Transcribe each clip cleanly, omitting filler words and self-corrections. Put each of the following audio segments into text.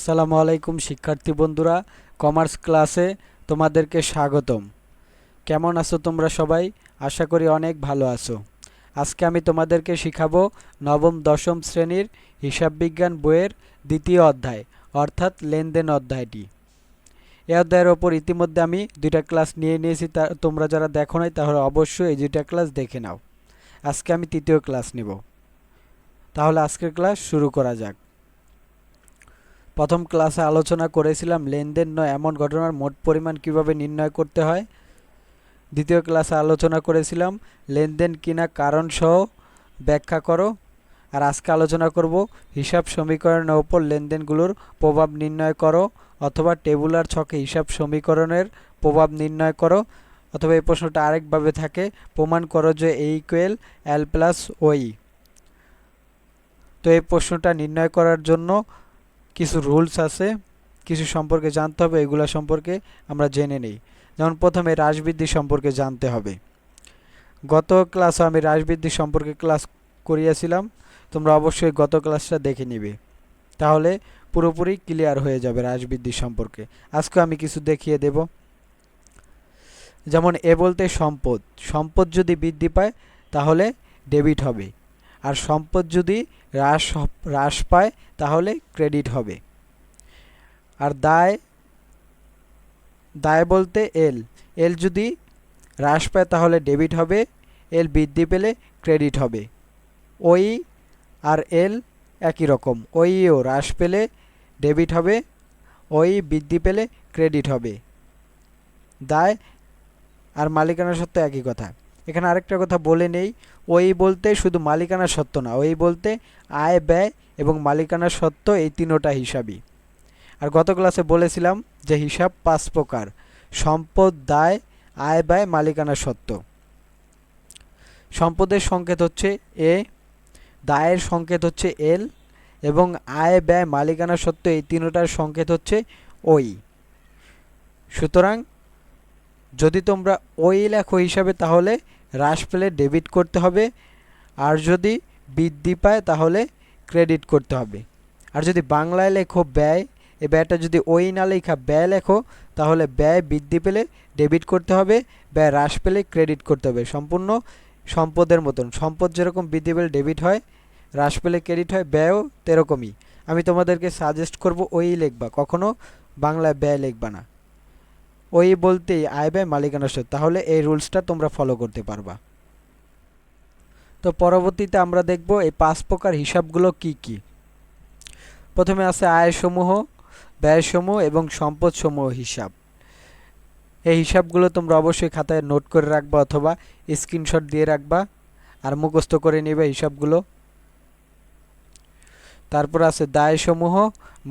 আসসালামু আলাইকুম শিক্ষার্থী বন্ধুরা, কমার্স ক্লাসে তোমাদেরকে স্বাগতম। কেমন আছো তোমরা সবাই? আশা করি অনেক ভালো আছো। আজকে আমি তোমাদেরকে শিখাবো নবম দশম শ্রেণীর হিসাব বিজ্ঞান বইয়ের দ্বিতীয় অধ্যায় অর্থাৎ লেনদেন অধ্যায়টি। এই অধ্যায়ের ওপর ইতিমধ্যে আমি দুইটা ক্লাস নিয়েছি, তোমরা যারা দেখো নাই তাহলে অবশ্যই এই দুইটা ক্লাস দেখে নাও। আজকে আমি তৃতীয় ক্লাস নিব। তাহলে আজকের ক্লাস শুরু করা যাক। প্রথম ক্লাসে আলোচনা করেছিলাম লেনদেন নয় এমন ঘটনার মোট পরিমাণ কিভাবে নির্ণয় করতে হয়। দ্বিতীয় ক্লাসে আলোচনা করেছিলাম লেনদেন কিনা কারণ সহ ব্যাখ্যা করো। আর আজকে আলোচনা করব হিসাব সমীকরণের ওপর লেনদেনগুলোর প্রভাব নির্ণয় করো, অথবা টেবুলার ছকে হিসাব সমীকরণের প্রভাব নির্ণয় করো, অথবা এই প্রশ্নটা আরেকভাবে থাকে, প্রমাণ করো যে L+OE। তো এই প্রশ্নটা নির্ণয় করার জন্য কিছু রুলস আছে, কিছু সম্পর্কে জানতে হবে, এগুলা সম্পর্কে আমরা জেনে নেই। যেমন প্রথমে হ্রাস বৃদ্ধি সম্পর্কে জানতে হবে। গত ক্লাসে আমি হ্রাস বৃদ্ধি সম্পর্কে ক্লাস করিয়েছিলাম, তোমরা অবশ্যই গত ক্লাসটা দেখে নিবে, তাহলে পুরোপুরি ক্লিয়ার হয়ে যাবে হ্রাস বৃদ্ধি সম্পর্কে। আজকে আমি কিছু দেখিয়ে দেব। যেমন এ বলতে সম্পদ, সম্পদ যদি বৃদ্ধি পায় তাহলে ডেবিট হবে, আর সম্পদ যদি হ্রাস পায় তাহলে ক্রেডিট হবে। আর দায় বলতে এল যদি হ্রাস পায় তাহলে ডেবিট হবে, এল বৃদ্ধি পেলে ক্রেডিট হবে। ওই আর এল একই রকম, ওইও হ্রাস পেলে ডেবিট হবে, ওই বৃদ্ধি পেলে ক্রেডিট হবে। দায় আর মালিকানা সত্ত্ব একই কথা। এখানে আরেকটা কথা বলে নেই, ওই বলতে শুধু মালিকানা সত্ত্ব না, ওই বলতে আয় ব্যয় এবং মালিকানা সত্ত্ব এই তিনোটা হিসাবই। আর গত ক্লাসে বলেছিলাম যে হিসাব 5 প্রকার: সম্পদ, দায়, আয় ব্যয়, মালিকানা সত্ত্ব। সম্পদের সংকেত হচ্ছে এ, দায়ের সংকেত হচ্ছে এল, এবং আয় ব্যয় মালিকানা সত্ত্ব এই তিনোটার সংকেত হচ্ছে ওই। সুতরাং যদি তোমরা ওই লেখো হিসাবে তাহলে হ্রাস পেলে ডেবিট করতে হবে, আর যদি বৃদ্ধি পায় তাহলে ক্রেডিট করতে হবে। আর যদি বাংলায় লেখো ব্যয়, এই ব্যয়টা যদি ওই না লেখা ব্যয় লেখো তাহলে ব্যয় বৃদ্ধি পেলে ডেবিট করতে হবে, ব্যয় হ্রাস পেলে ক্রেডিট করতে হবে। সম্পূর্ণ সম্পদের মতন, সম্পদ যেরকম বৃদ্ধি পেলে ডেবিট হয়, হ্রাস পেলে ক্রেডিট হয়, ব্যয়ও তেরকমই। আমি তোমাদেরকে সাজেস্ট করব ওই লিখবা, কখনো বাংলায় ব্যয় লিখবা না। ওই বলতেই আয় ব্যয় মালিকানা সত্ত্ব, তাহলে এই রুলসটা তোমরা ফলো করতে পারবা। তো পরবর্তীতে আমরা দেখব এই 5 প্রকার হিসাবগুলো কি কি। প্রথমে আছে আয়সমূহ, ব্যয়সমূহ এবং সম্পদসমূহ হিসাব। এই হিসাবগুলো তোমরা অবশ্যই খাতায় নোট করে রাখবা অথবা স্ক্রিনশট দিয়ে রাখবা আর মুখস্থ করে নেবে হিসাবগুলো। তারপর আছে দায়সমূহ,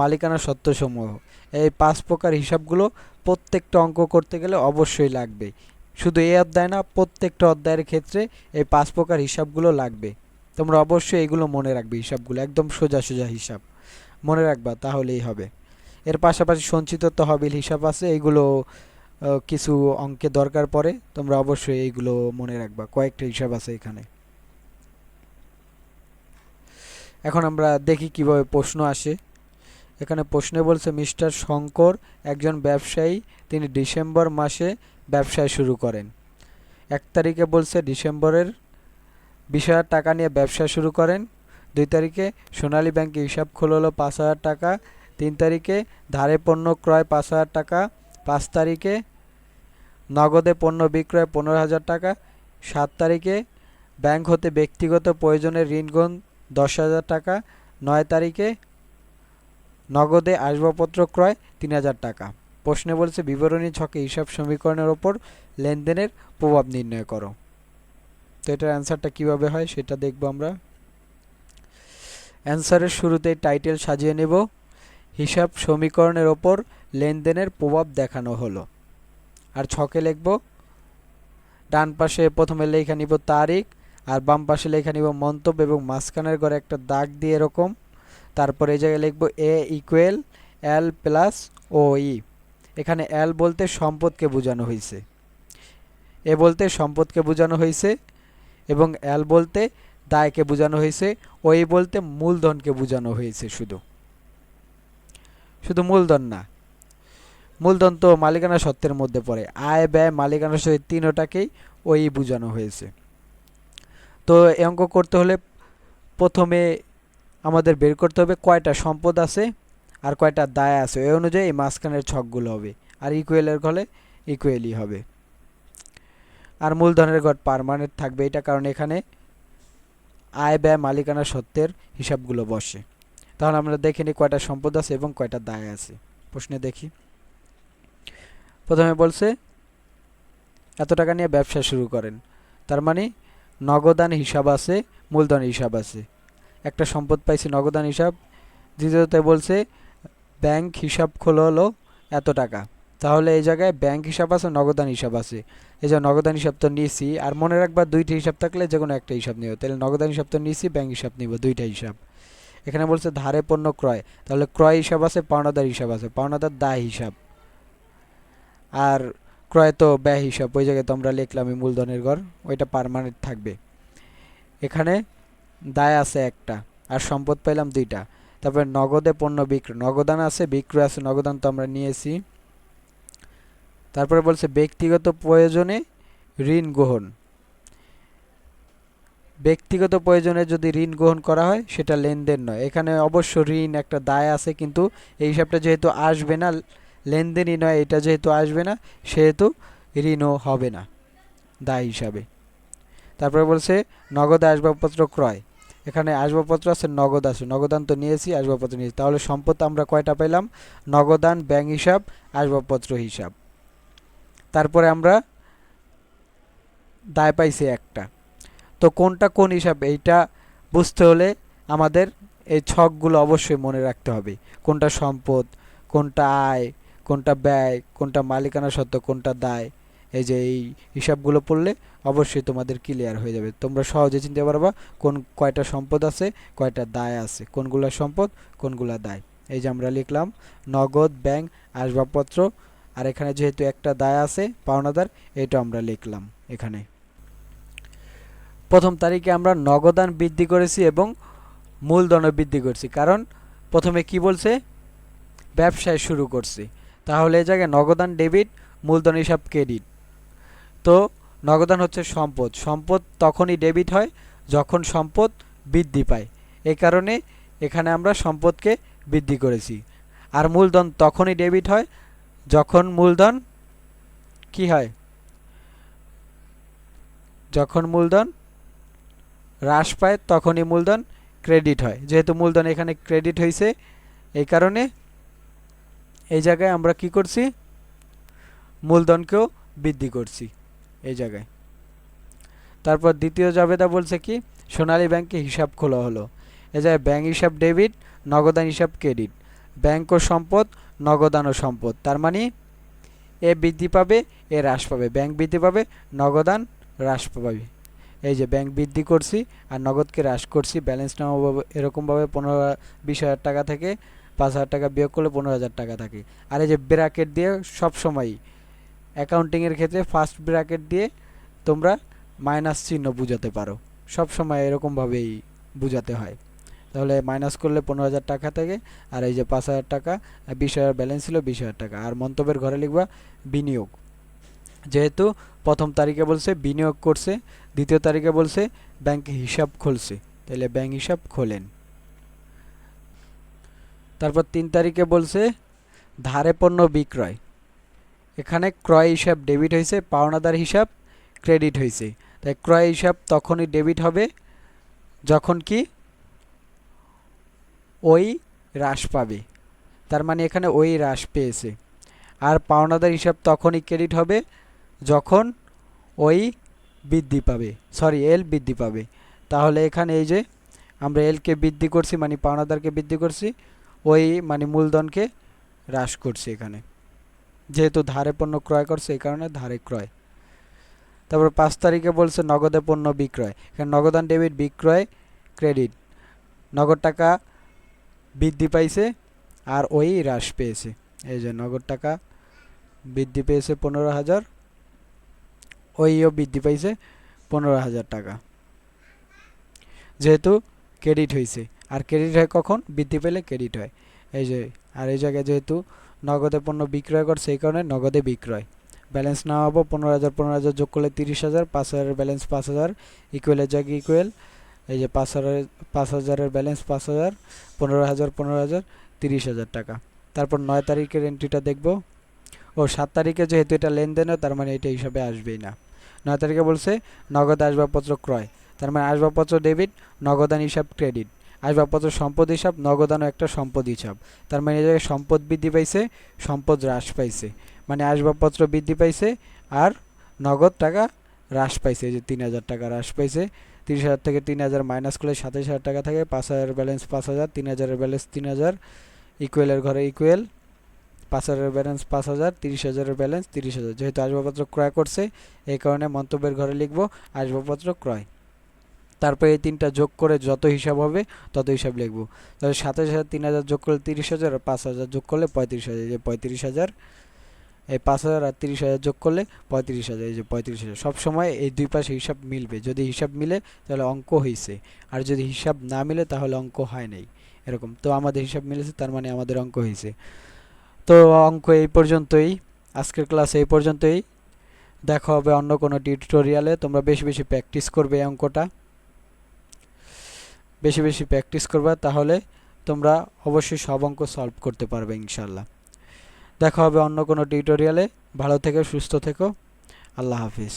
মালিকানা সত্ত্বসমূহ। এই 5 প্রকার হিসাবগুলো প্রত্যেকটা অঙ্ক করতে গেলে অবশ্যই লাগবে। শুধু এই অধ্যায় না, প্রত্যেকটা অধ্যায়ের ক্ষেত্রে এই 5 প্রকার হিসাবগুলো লাগবে। তোমরা অবশ্যই এগুলো মনে রাখবে, হিসাবগুলো একদম সোজা সোজা হিসাব মনে রাখবা, তাহলেই হবে। এর পাশাপাশি সঞ্চিত তহবিল হিসাব আছে, এইগুলো কিছু অঙ্কে দরকার পড়ে, তোমরা অবশ্যই এইগুলো মনে রাখবা। কয়েকটা হিসাব আছে এখানে। এখন আমরা দেখি কিভাবে প্রশ্ন আসে। এখানে প্রশ্নে বলছে মিস্টার শঙ্কর একজন ব্যবসায়ী, তিনি ডিসেম্বর মাসে ব্যবসায় শুরু করেন। 1 তারিখে বলছে ডিসেম্বরের 20,000 টাকা নিয়ে ব্যবসা শুরু করেন। 2 তারিখে সোনালী ব্যাংকে হিসাব খোলালো 5,000 টাকা। 3 তারিখে ধারে পণ্য ক্রয় 5,000 টাকা। 5 তারিখে নগদে পণ্য বিক্রয় 15,000 টাকা। 7 তারিখে ব্যাংক হতে ব্যক্তিগত প্রয়োজনে ঋণ গ্রহণ 10,000 টাকা। 9 তারিখে নগদে আসবাবপত্র ক্রয় 3,000 টাকা। প্রশ্নে বলছে বিবরণী ছকে হিসাব সমীকরণের ওপর লেনদেনের প্রভাব নির্ণয় করো। তো এটার অ্যান্সারটা কীভাবে হয় সেটা দেখব আমরা। অ্যান্সারের শুরুতেই টাইটেল সাজিয়ে নেব, হিসাব সমীকরণের ওপর লেনদেনের প্রভাব দেখানো হলো। আর ছকে লিখব, ডান পাশে প্রথমে লেখা নিব তারিখ, আর বাম পাশে লেখা নিব মন্তব্য, এবং মাঝখানের ঘরে একটা দাগ দিয়ে এরকম। তারপর এই জায়গায় লিখব এ ইকুয়াল L+OE। এখানে এল বলতে সম্পদকে বোঝানো হয়েছে, এ বলতে সম্পদকে বোঝানো হয়েছে, এবং এল বলতে দায়কে বোঝানো হয়েছে, ওই বলতে মূলধনকে বোঝানো হয়েছে শুধু। শুধু মূলধন না, মূলধন তো মালিকানা সত্ত্বের মধ্যে পড়ে। আয় ব্যয় মালিকানা সত্ত্ব তিনটাকেই ওই বোঝানো হয়েছে। তো এই অঙ্ক করতে হলে প্রথমে আমাদের বের করতে হবে কয়টা সম্পদ আছে আর কয়টা দায় আছে, এই অনুযায়ী এই মাঝখানের ছকগুলো হবে। আর ইকুয়েলের ঘরে ইকুয়েলই হবে। আর মূলধনের ঘর পার্মানেন্ট থাকবে, এটা কারণ এখানে আয় ব্যয় মালিকানা সত্ত্বের হিসাবগুলো বসে। তাহলে আমরা দেখে নিই কয়টা সম্পদ আছে এবং কয়টা দায় আছে। প্রশ্নে দেখি, প্রথমে বলছে এত টাকা নিয়ে ব্যবসা শুরু করেন, তার মানে নগদান হিসাব আছে, মূলধন হিসাব আছে, একটা সম্পদ পাইছি নগদান হিসাব। দ্বিতীয়তে বলছে ব্যাংক হিসাব খোলা হলো এত টাকা, তাহলে এই জায়গায় ব্যাংক হিসাব আছে, নগদান হিসাব আছে, এই যে নগদান হিসাব তো নিয়েছি। আর মনে রাখবা দুইটা হিসাব থাকলে যে কোনো একটা হিসাব নিব, তাহলে নগদান হিসাব তো নিয়েছি, ব্যাংক হিসাব নিব, দুইটা হিসাব। এখানে বলছে ধারে পণ্য ক্রয়, তাহলে ক্রয় হিসাব আছে, পাওনাদার হিসাব আছে, পাওনাদার দায় হিসাব। আর ক্রয় তো ব্যয় হিসাব, ওই জায়গায় তো আমরা লিখলাম মূলধনের ঘর, ওইটা পার্মানেন্ট থাকবে। এখানে দায় আছে একটা আর সম্পদ পাইলাম দুইটা। তারপরে নগদে পণ্য বিক্রয়, নগদান আছে, বিক্রয় আছে, নগদান তো আমরা নিয়েছি। তারপরে বলছে ব্যক্তিগত প্রয়োজনে ঋণ গ্রহণ, ব্যক্তিগত প্রয়োজনে যদি ঋণ গ্রহণ করা হয় সেটা লেনদেন নয়। এখানে অবশ্য ঋণ একটা দায় আছে, কিন্তু এই হিসাবটা যেহেতু আসবে না, লেনদেনই নয়, এটা যেহেতু আসবে না সেহেতু ঋণও হবে না দায় হিসাবে। তারপরে বলছে নগদে আসবাবপত্র ক্রয়, এখানে আসবাবপত্র আছে, নগদ আছে, নগদান তো নিয়েছি, আসবাবপত্র নিয়েছি, তাহলে সম্পদ আমরা কয়টা পেলাম? নগদান, ব্যাংক হিসাব, আসবাবপত্র হিসাব। তারপরে আমরা দায় পাইছি একটা। তো কোনটা কোন হিসাব এইটা বুঝতে হলে আমাদের এই ছকগুলো অবশ্যই মনে রাখতে হবে, কোনটা সম্পদ, কোনটা আয়, কোনটা ব্যয়, কোনটা মালিকানা সত্ত্ব, কোনটা দায়। এই যে এই হিসাবগুলো পড়লে অবশ্যই তোমাদের ক্লিয়ার হয়ে যাবে, তোমরা সহজে চিনতে পারবা কোন কয়টা সম্পদ আছে, কয়টা দায় আছে, কোনগুলা সম্পদ, কোনগুলা দায়। এই যে আমরা লিখলাম নগদ, ব্যাংক, আসবাবপত্র, আর এখানে যেহেতু একটা দায় আছে পাওনাদার, এটা আমরা লিখলাম এখানে। প্রথম তারিখে আমরা নগদান বৃদ্ধি করেছি এবং মূলধনও বৃদ্ধি করছি, কারণ প্রথমে কি বলছে? ব্যবসায় শুরু করছি, তাহলে এই জায়গায় নগদান ডেবিট, মূলধন হিসাব ক্রেডিট। তো নগদান হচ্ছে সম্পদ, সম্পদ তখনই ডেবিট হয় যখন সম্পদ বৃদ্ধি পায়, এই কারণে এখানে আমরা সম্পদকে বৃদ্ধি করেছি। আর মূলধন তখনই ডেবিট হয় যখন মূলধন কি হয়? যখন মূলধন হ্রাস পায় তখনই মূলধন ক্রেডিট হয়। যেহেতু মূলধন এখানে ক্রেডিট হয়েছে, এই কারণে এই জায়গায় আমরা কি করছি? মূলধনকেও বৃদ্ধি করছি এই জায়গায়। তারপর দ্বিতীয় জাবেদা বলছে কি? সোনালী ব্যাংকে হিসাব খোলা হলো। এই জায়গায় ব্যাংক হিসাব ডেবিট, নগদান হিসাব ক্রেডিট, ব্যাংক ও সম্পদ, নগদান ও সম্পদ। তার মানে এ বৃদ্ধি পাবে, এ হ্রাস পাবে, ব্যাংক বৃদ্ধি পাবে, নগদান হ্রাস পাবে। এই যে ব্যাংক বৃদ্ধি করছি আর নগদকে হ্রাস করছি, ব্যালেন্স নাও এরকমভাবে 20,000 টাকা থেকে 5,000 টাকা বিয়োগ করলে 15,000 টাকা থাকে। আর এই যে ব্র্যাকেট দিয়ে সবসময় অ্যাকাউন্টিংয়ের ক্ষেত্রে ফার্স্ট ব্র্যাকেট দিয়ে তোমরা মাইনাস চিহ্ন বুঝাতে পারো, সবসময় এরকমভাবেই বুঝাতে হয়। তাহলে মাইনাস করলে 15,000 টাকা থেকে, আর এই যে 5,000 টাকা, 20,000 ব্যালেন্স ছিল 20,000 টাকা। আর মন্তব্যের ঘরে লিখবা বিনিয়োগ, যেহেতু প্রথম তারিখে বলছে বিনিয়োগ করছে, দ্বিতীয় তারিখে বলছে ব্যাংকে হিসাব খুলছে, তাহলে ব্যাংক হিসাব খোলেন। তারপর 3 তারিখে বলছে ধারে পণ্য বিক্রয়, এখানে ক্রয় হিসাব ডেবিট হয়েছে, পাওনাদার হিসাব ক্রেডিট হয়েছে। তাই ক্রয় হিসাব তখনই ডেবিট হবে যখন কি ওই হ্রাস পাবে, তার মানে এখানে ওই হ্রাস পেয়েছে। আর পাওনাদার হিসাব তখনই ক্রেডিট হবে যখন ওই বৃদ্ধি পাবে, এল বৃদ্ধি পাবে। তাহলে এখানে এই যে আমরা এলকে বৃদ্ধি করছি মানে পাওনাদারকে বৃদ্ধি করছি, ওই মানে মূলধনকে হ্রাস করছি এখানে, যেহেতু ধারে পণ্য ক্রয় করছে এই কারণে ধারে ক্রয়। তারপর 5 তারিখে বলছে নগদে পণ্য বিক্রয়, এখানে নগদান ডেবিট, বিক্রয় ক্রেডিট, নগদ টাকা বৃদ্ধি পাইছে আর ওই হ্রাস পেয়েছে। এই যে নগদ টাকা বৃদ্ধি পেয়েছে 15,000, ওইও বৃদ্ধি পাইছে 15,000 টাকা, যেহেতু ক্রেডিট হয়েছে। আর ক্রেডিট হয় কখন? বৃদ্ধি পেলে ক্রেডিট হয়। এই যে আর এই জায়গায় যেহেতু নগদে পণ্য বিক্রয় করছে এই কারণে নগদে বিক্রয়। ব্যালেন্স নামাবো 15,000 15,000 যোগ করলে 30,000, 5,000 ব্যালেন্স 5,000, ইকুয়ালের জায়গায় ইকুয়াল, এই যে 5,000 ব্যালেন্স 5,000, 15,000 15,000, 30,000 টাকা। তারপর 9 তারিখের এন্ট্রিটা দেখব। ও 7 তারিখে যেহেতু এটা লেনদেনও, তার মানে এটা হিসাবে আসবেই না। 9 তারিখে বলছে নগদ আসবাবপত্র ক্রয়, তার মানে আসবাবপত্র ডেবিট, নগদান হিসাব ক্রেডিট। আসবাবপত্র সম্পদ হিসাব, নগদানও একটা সম্পদ হিসাব। তার মানে এই জায়গায় সম্পদ বৃদ্ধি পাইছে, সম্পদ হ্রাস পাইছে, মানে আসবাবপত্র বৃদ্ধি পাইছে আর নগদ টাকা হ্রাস পাইছে। এই যে 3,000 টাকা হ্রাস পাইছে। 30,000 থেকে 3,000 মাইনাস করলে 27,000 টাকা থাকে। 5,000 ব্যালেন্স 5,000, 3,000 ব্যালেন্স 3,000, ইকুয়ালের ঘরে ইকুয়াল, 5,000 ব্যালেন্স 5,000, 30,000 ব্যালেন্স 30,000। যেহেতু আসবাবপত্র ক্রয় করছে এই কারণে মন্তব্যের ঘরে লিখব আসবাবপত্র ক্রয়। তারপর এই তিনটা যোগ করে যত হিসাব হবে তত হিসাব লিখব। তাহলে 27,000 3,000 যোগ করলে 30,000, আর 5,000 যোগ করলে 35,000, এই যে 35,000, এই 5,000 আর 30,000 যোগ করলে 35,000, এই যে 35,000। সবসময় এই দুই পাশে হিসাব মিলবে, যদি হিসাব মিলে তাহলে অঙ্ক হয়েছে, আর যদি হিসাব না মিলে তাহলে অঙ্ক হয় নাই, এরকম। তো আমাদের হিসাব মিলেছে, তার মানে আমাদের অঙ্ক হয়েছে। তো অঙ্ক এই পর্যন্তই, আজকের ক্লাস এই পর্যন্তই। দেখা হবে অন্য কোনো টিউটোরিয়ালে। তোমরা বেশি বেশি প্র্যাকটিস করবে এই অঙ্কটা, বেশি বেশি প্র্যাকটিস করবা, তাহলে তোমরা অবশ্যই সব অঙ্ক সলভ করতে পারবে ইনশাল্লাহ। দেখা হবে অন্য কোনো টিউটোরিয়ালে। ভালো থেকো, সুস্থ থেকো, আল্লাহ হাফিজ।